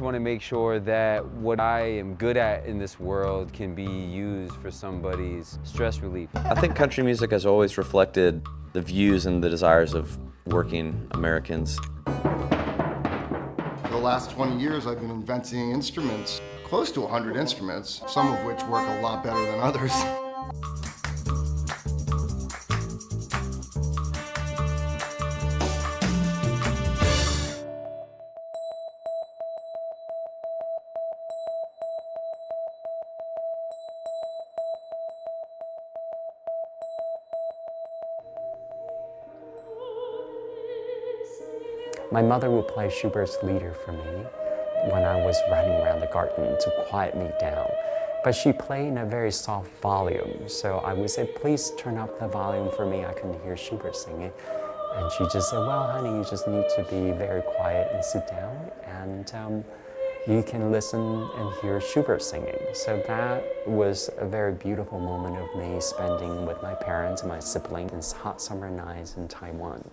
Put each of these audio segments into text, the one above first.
want to make sure that what I am good at in this world can be used for somebody's stress relief. I think country music has always reflected the views and the desires of working Americans. For the last 20 years, I've been inventing instruments, close to 100 instruments, some of which work a lot better than others. My mother would play Schubert's Lieder for me when I was running around the garden to quiet me down. But she played in a very soft volume, so I would say, please turn up the volume for me, I couldn't hear Schubert singing. And she just said, well, honey, you just need to be very quiet and sit down, and you can listen and hear Schubert singing. So that was a very beautiful moment of me spending with my parents and my siblings in hot summer nights in Taiwan.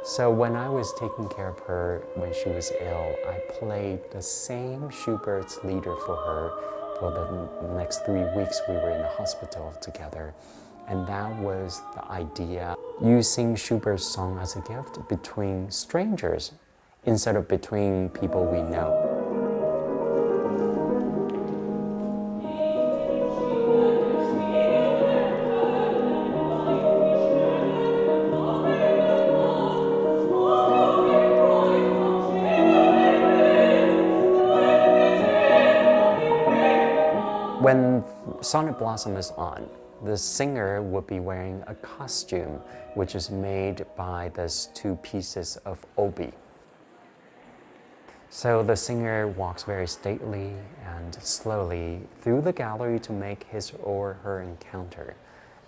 So when I was taking care of her when she was ill, I played the same Schubert's Lieder for her for the next 3 weeks we were in the hospital together. And that was the idea, using Schubert's song as a gift between strangers instead of between people we know. When Sonnet Blossom is on, the singer would be wearing a costume which is made by these 2 pieces of obi. So the singer walks very stately and slowly through the gallery to make his or her encounter.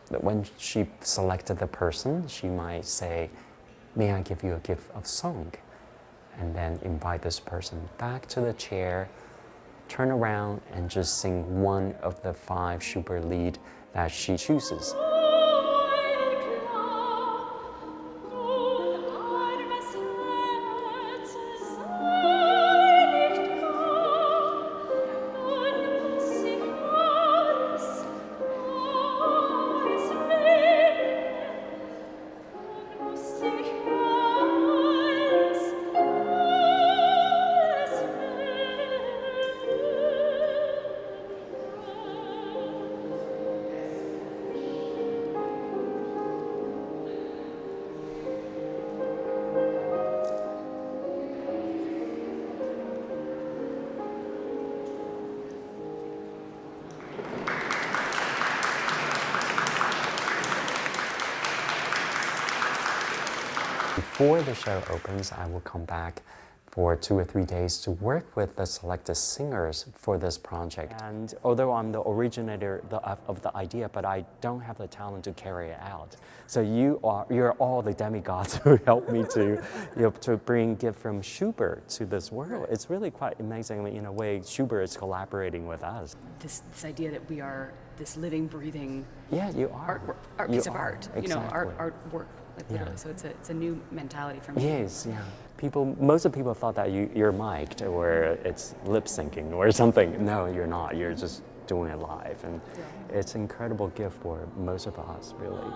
But when she selected the person, she might say, may I give you a gift of song? And then invite this person back to the chair, turn around and just sing one of the 5 Schubert Lied that she chooses. Before the show opens, I will come back for 2 or 3 days to work with the selected singers for this project. And although I'm the originator of the idea, but I don't have the talent to carry it out. So you're all the demigods who helped me to, to bring gift from Schubert to this world. It's really quite amazing. I mean, in a way, Schubert is collaborating with us. This idea that we are this living, breathing piece of art. Exactly. Artwork. Like literally, so it's a new mentality for me. Yes, yeah. Most of the people thought that you're mic'd or it's lip syncing or something. No, you're not. You're just doing it live, and it's an incredible gift for most of us, really.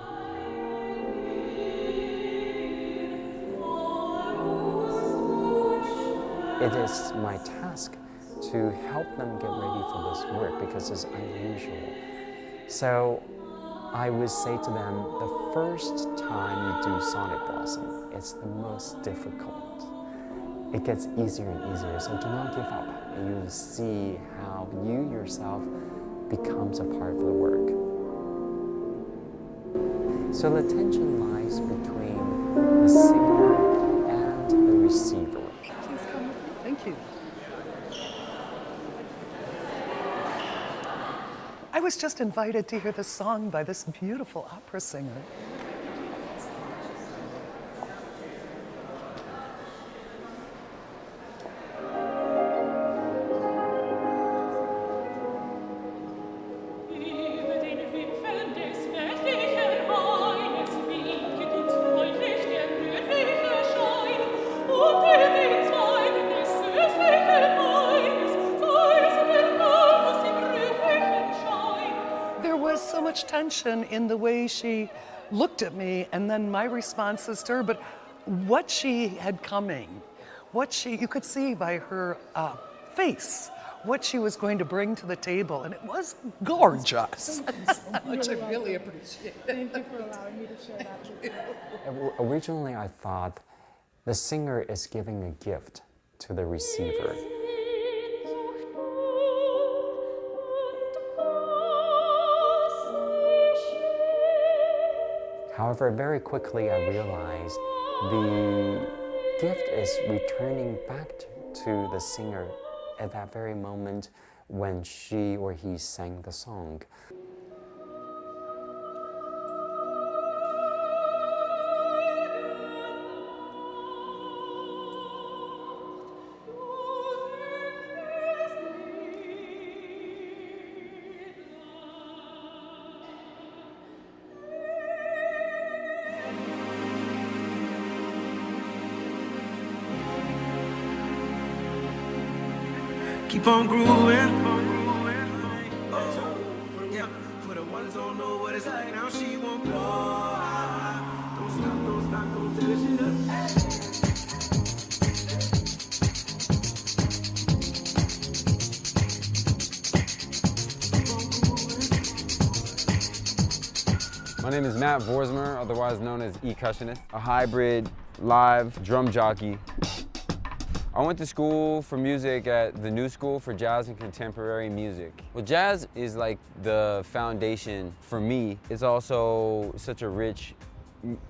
It is my task to help them get ready for this work because it's unusual. So I would say to them, the first time you do Sonnet Blossom, it's the most difficult. It gets easier and easier, so do not give up. And you will see how you yourself becomes a part of the work. So the tension lies between the singer and the receiver. Please come with me. Thank you. I was just invited to hear the song by this beautiful opera singer. Und den Zweiten des süßlichen attention in the way she looked at me and then my responses to her, but what she had coming, you could see by her face, what she was going to bring to the table, and it was gorgeous. Which I really appreciate. Thank you for allowing me to share that with you. Originally, I thought the singer is giving a gift to the receiver. However, very quickly I realized the gift is returning back to the singer at that very moment when she or he sang the song. Keep on grooving. Oh, yeah. For the ones don't know what it's like now, she won't blow. Don't stop, don't tell shit My name is Matt Vorsmer, otherwise known as E-Cushionist, a hybrid live drum jockey. I went to school for music at the New School for Jazz and Contemporary Music. Well, jazz is like the foundation for me. It's also such a rich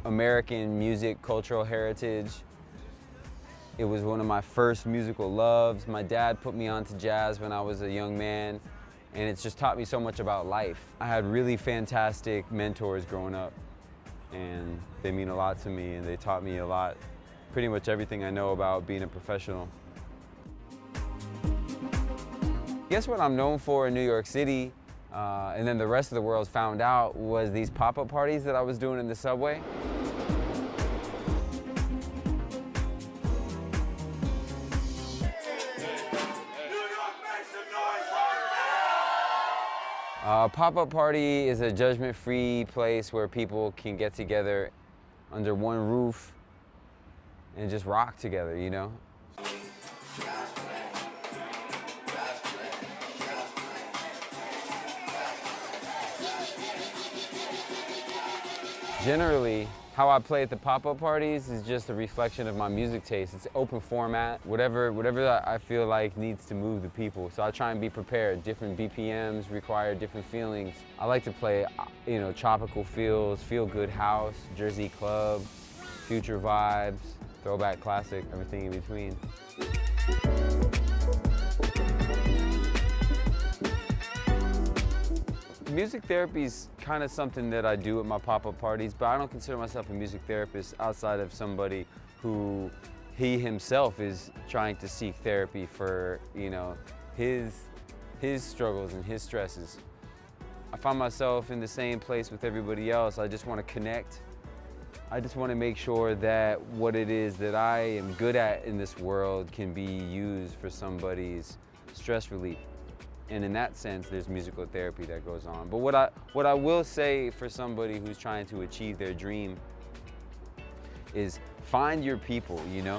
American music cultural heritage. It was one of my first musical loves. My dad put me onto jazz when I was a young man, and it's just taught me so much about life. I had really fantastic mentors growing up, and they mean a lot to me, and they taught me a lot. Pretty much everything I know about being a professional. Guess what I'm known for in New York City, and then the rest of the world found out, was these pop-up parties that I was doing in the subway. Pop-up party is a judgment-free place where people can get together under one roof and just rock together, you know? Generally, how I play at the pop-up parties is just a reflection of my music taste. It's open format, whatever I feel like needs to move the people. So I try and be prepared. Different BPMs require different feelings. I like to play, you know, tropical feels, feel-good house, Jersey club, future vibes, throwback classic, everything in between. Music therapy is kind of something that I do at my pop-up parties, but I don't consider myself a music therapist outside of somebody who he himself is trying to seek therapy for, you know, his struggles and his stresses. I find myself in the same place with everybody else. I just want to connect. I just want to make sure that what it is that I am good at in this world can be used for somebody's stress relief. And in that sense, there's musical therapy that goes on. But what I will say for somebody who's trying to achieve their dream is find your people, you know?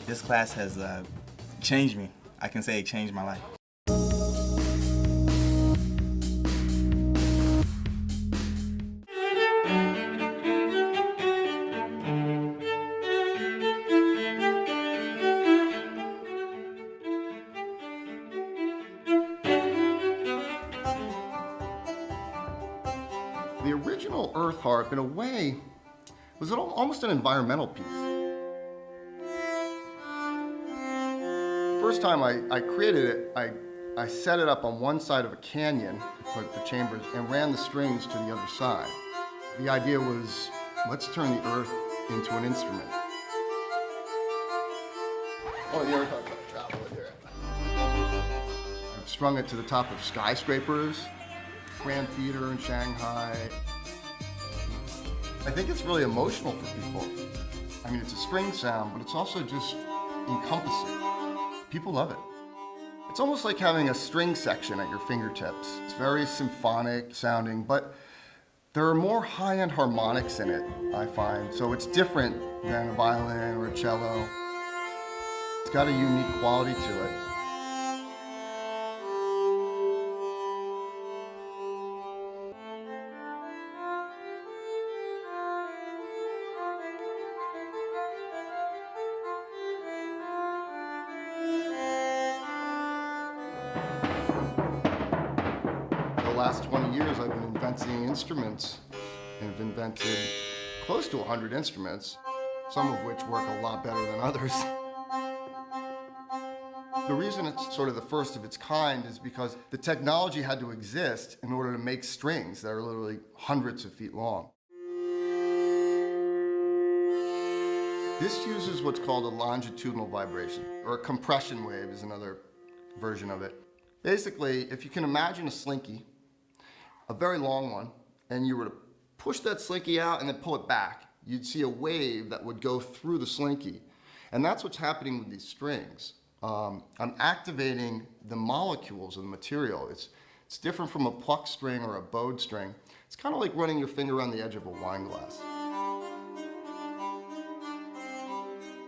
This class has changed me. I can say it changed my life. The original Earth Harp, in a way, was almost an environmental piece. First time I created it, I set it up on one side of a canyon, put the chambers, and ran the strings to the other side. The idea was, let's turn the earth into an instrument. Oh, the Earth Harp's gonna travel with here. I've strung it to the top of skyscrapers, Grand Theater in Shanghai. I think it's really emotional for people. I mean, it's a string sound, but it's also just encompassing. People love it. It's almost like having a string section at your fingertips. It's very symphonic sounding, but there are more high-end harmonics in it, I find. So it's different than a violin or a cello. It's got a unique quality to it. The last 20 years I've been inventing instruments and have invented close to 100 instruments, some of which work a lot better than others. The reason it's sort of the first of its kind is because the technology had to exist in order to make strings that are literally hundreds of feet long. This uses what's called a longitudinal vibration, or a compression wave is another version of it. Basically, if you can imagine a slinky, a very long one, and you were to push that slinky out and then pull it back, you'd see a wave that would go through the slinky. And that's what's happening with these strings. I'm activating the molecules of the material. It's different from a pluck string or a bowed string. It's kind of like running your finger on the edge of a wine glass.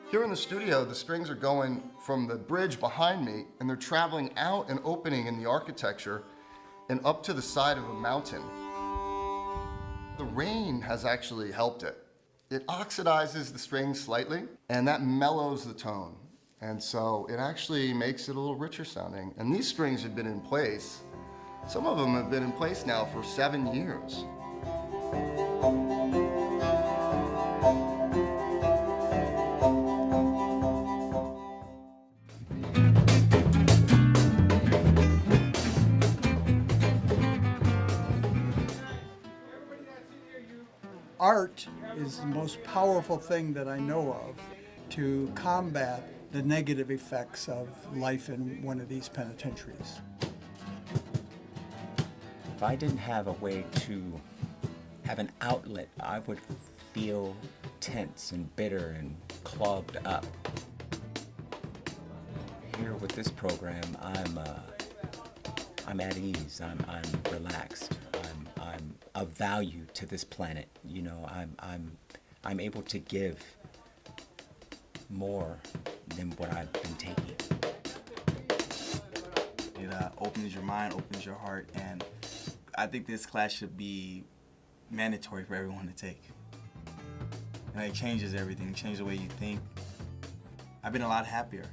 Here in the studio, the strings are going from the bridge behind me, and they're traveling out and opening in the architecture and up to the side of a mountain. The rain has actually helped it. It oxidizes the strings slightly, and that mellows the tone. And so it actually makes it a little richer sounding. And these strings have been in place. Some of them have been in place now for 7 years. Art is the most powerful thing that I know of to combat the negative effects of life in one of these penitentiaries. If I didn't have a way to have an outlet, I would feel tense and bitter and clogged up. Here with this program, I'm at ease. I'm relaxed. I'm of value to this planet. You know, I'm able to give more than what I've been taking. It opens your mind, opens your heart, and I think this class should be mandatory for everyone to take. And it changes everything, it changes the way you think. I've been a lot happier.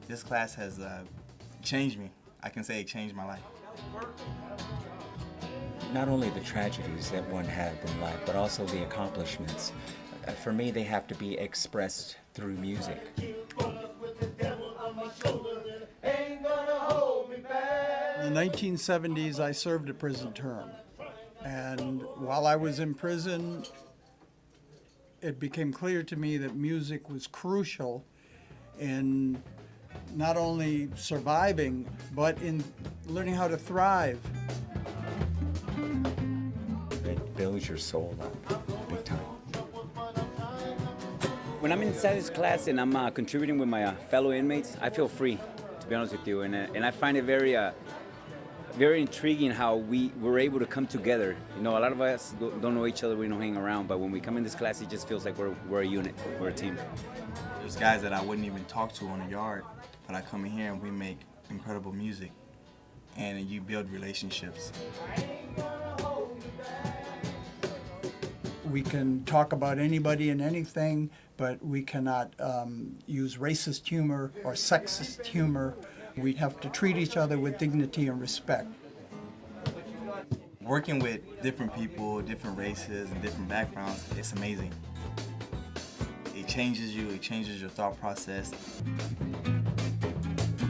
This class has changed me. I can say it changed my life. Not only the tragedies that one had in life, but also the accomplishments. For me, they have to be expressed through music. In the 1970s, I served a prison term. And while I was in prison, it became clear to me that music was crucial in not only surviving, but in learning how to thrive. It builds your soul up big time. When I'm inside this class and I'm contributing with my fellow inmates, I feel free, to be honest with you. And I find it very intriguing how we were able to come together. You know, a lot of us don't know each other, we don't hang around, but when we come in this class, it just feels like we're a unit, we're a team. There's guys that I wouldn't even talk to on the yard, but I come in here and we make incredible music, and you build relationships. We can talk about anybody and anything, but we cannot use racist humor or sexist humor. We have to treat each other with dignity and respect. Working with different people, different races, and different backgrounds, it's amazing. It changes you, it changes your thought process.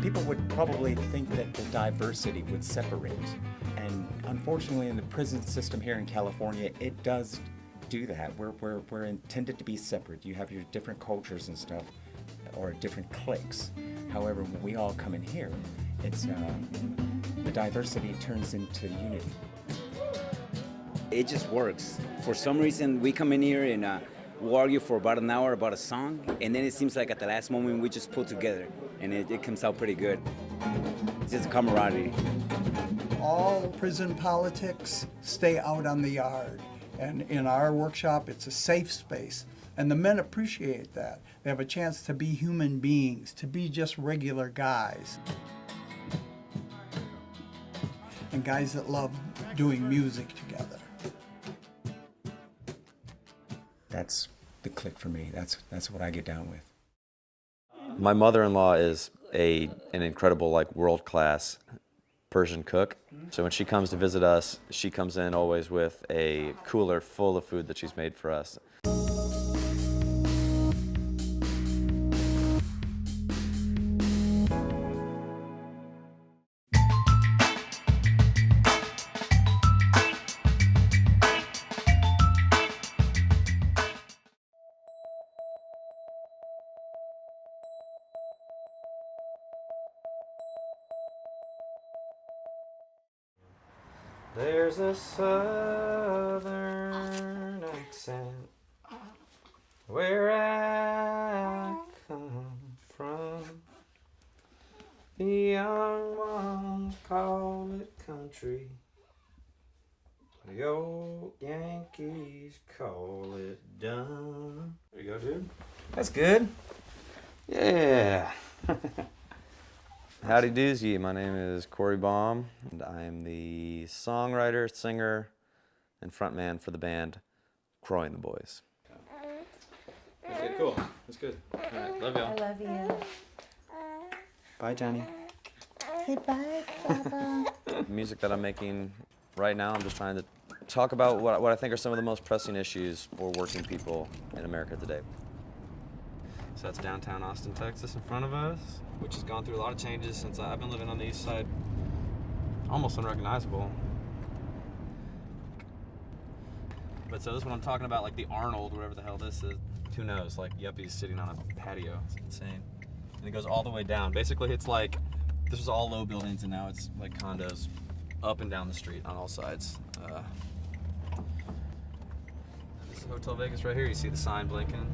People would probably think that the diversity would separate. And unfortunately, in the prison system here in California, it does do that. We're intended to be separate. You have your different cultures and stuff, or different cliques. However, when we all come in here, it's the diversity turns into unity. It just works. For some reason, we come in here and we'll argue for about an hour about a song, and then it seems like at the last moment we just pull together, and it comes out pretty good. It's just a camaraderie. All prison politics stay out on the yard, and in our workshop it's a safe space, and the men appreciate that. They have a chance to be human beings, to be just regular guys. And guys that love doing music together. That's the click for me. That's what I get down with. My mother-in-law is an incredible, like, world-class Persian cook. So when she comes to visit us, she comes in always with a cooler full of food that she's made for us. There's a southern accent where I come from. The young ones call it country. The old Yankees call it done. There you go, dude. That's good. Yeah. Howdy doozy, my name is Corey Baum, and I am the songwriter, singer, and frontman for the band Croy and the Boys. Okay, cool. That's good. All right, love y'all. I love you. Bye, Johnny. Say bye, Baba. The music that I'm making right now, I'm just trying to talk about what I think are some of the most pressing issues for working people in America today. So that's downtown Austin, Texas in front of us, which has gone through a lot of changes since I've been living on the east side. Almost unrecognizable. But so this is what I'm talking about, like the Arnold, whatever the hell this is. Who knows, like yuppies sitting on a patio. It's insane. And it goes all the way down. Basically, it's like, this was all low buildings, and now it's like condos up and down the street on all sides. This is Hotel Vegas right here. You see the sign blinking.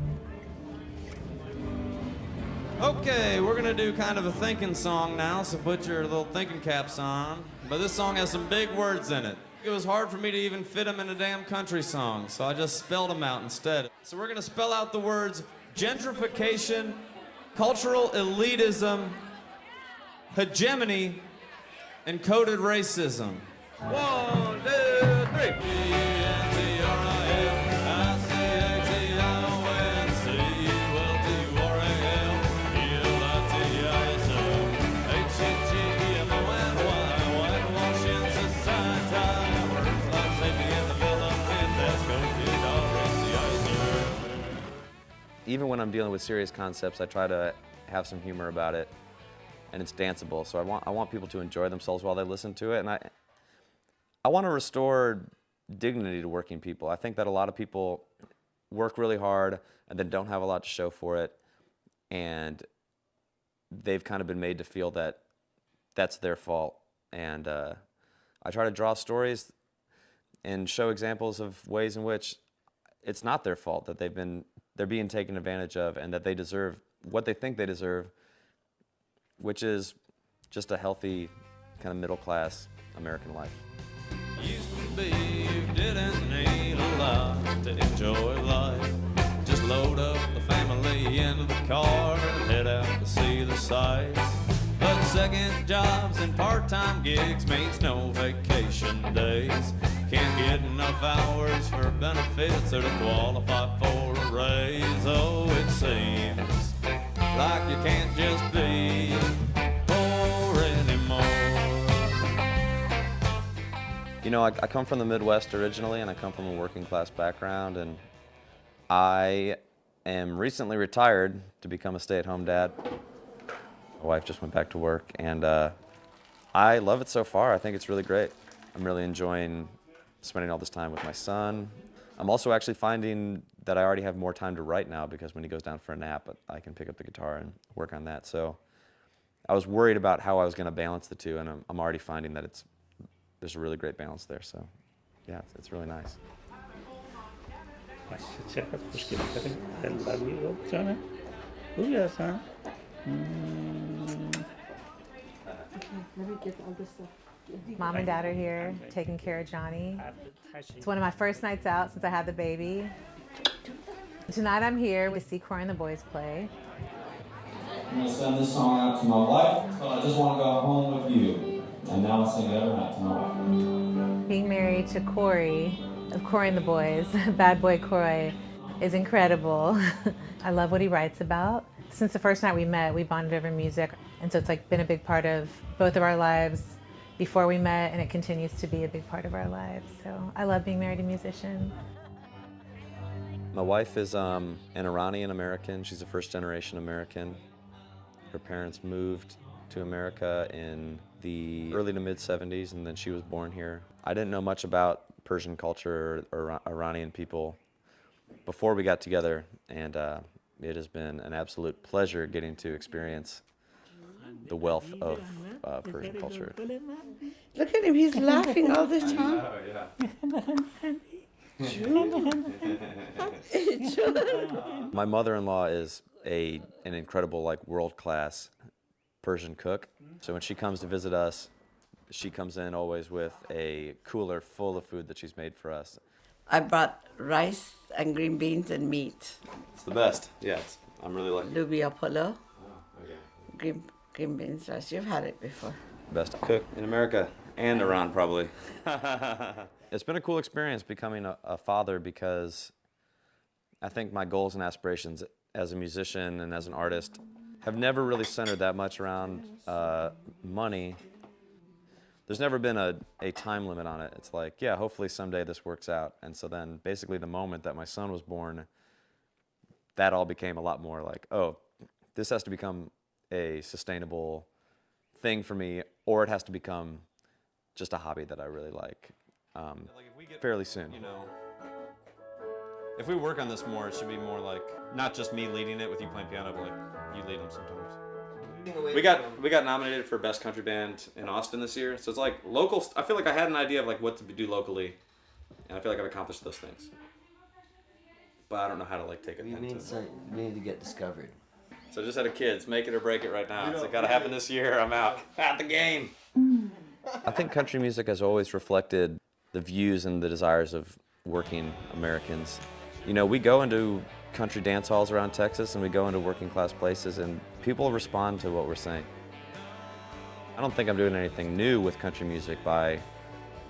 Okay, we're gonna do kind of a thinking song now, so put your little thinking caps on. But this song has some big words in it. It was hard for me to even fit them in a damn country song, so I just spelled them out instead. So we're gonna spell out the words gentrification, cultural elitism, hegemony, and coded racism. 1, 2, 3. Even when I'm dealing with serious concepts, I try to have some humor about it, and it's danceable. So I want people to enjoy themselves while they listen to it, and I want to restore dignity to working people. I think that a lot of people work really hard and then don't have a lot to show for it, and they've kind of been made to feel that that's their fault. And I try to draw stories and show examples of ways in which it's not their fault, that they're being taken advantage of, and that they deserve what they think they deserve, which is just a healthy, kind of middle-class American life. Used to be you didn't need a lot to enjoy life. Just load up the family into the car and head out to see the sights. But second jobs and part-time gigs means no vacation days. Can't get enough hours for benefits or to qualify for a raise. Oh, it seems like you can't just be poor anymore. You know, I come from the Midwest originally, and I come from a working class background, and I am recently retired to become a stay-at-home dad. My wife just went back to work, and I love it so far. I think it's really great. I'm really enjoying spending all this time with my son. I'm also actually finding that I already have more time to write now, because when he goes down for a nap, I can pick up the guitar and work on that. So I was worried about how I was going to balance the two, and I'm already finding that there's a really great balance there. So yeah, it's really nice. Mom and Dad are here taking care of Johnny. It's one of my first nights out since I had the baby. Tonight I'm here to see Corey and the boys play. I'm going to send this song out to my wife, but I just want to go home with you. And now I sing it every night to my wife. Being married to Corey, of Corey and the Boys, Bad Boy Corey, is incredible. I love what he writes about. Since the first night we met, we bonded over music. And so it's like been a big part of both of our lives before we met, and it continues to be a big part of our lives. So I love being married to a musician. My wife is an Iranian American. She's a first-generation American. Her parents moved to America in the early to mid-70s, and then she was born here. I didn't know much about Persian culture or Iranian people before we got together, and it has been an absolute pleasure getting to experience the wealth of Persian culture. Look at him, he's laughing all the time. My mother-in-law is an incredible, like, world-class Persian cook. So when she comes to visit us, she comes in always with a cooler full of food that she's made for us. I brought rice and green beans and meat. It's the best. Yes, I'm really lucky. Lubia polo. Oh, okay. Green beans rice. You've had it before. Best cook in America and Iran, probably. It's been a cool experience becoming a father, because I think my goals and aspirations as a musician and as an artist have never really centered that much around money. There's never been a time limit on it. It's like, yeah, hopefully someday this works out. And so then basically the moment that my son was born, that all became a lot more like, oh, this has to become a sustainable thing for me, or it has to become just a hobby that I really like. Like if we get fairly soon. You know, if we work on this more, it should be more like not just me leading it with you playing piano, but like you lead them sometimes. We got nominated for Best Country Band in Austin this year, so it's like local. I feel like I had an idea of like what to do locally, and I feel like I've accomplished those things. But I don't know how to like take it. You need to get discovered. So I just had a kids, make it or break it right now. It's got to happen this year. I'm out the game. I think country music has always reflected the views and the desires of working Americans. You know, we go into country dance halls around Texas and we go into working class places and people respond to what we're saying. I don't think I'm doing anything new with country music by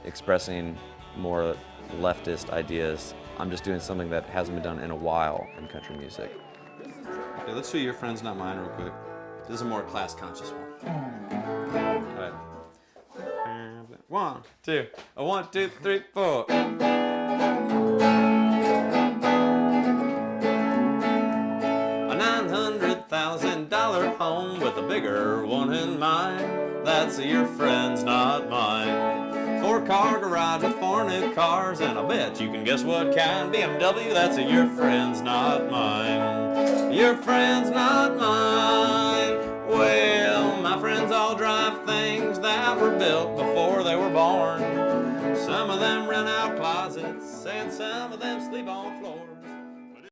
expressing more leftist ideas. I'm just doing something that hasn't been done in a while in country music. Okay, let's do Your Friends Not Mine real quick. This is a more class conscious one. All right. 1, 2, 1, 2, 3, 4. A $900,000 home with a bigger one in mind. That's your friends, not mine. 4-car garage with 4 new cars, and I bet you can guess what kind. BMW, that's your friends, not mine. Your friends, not mine. Well, my friends all drive things that were built before they were born. Some of them rent out closets, and some of them sleep on floors.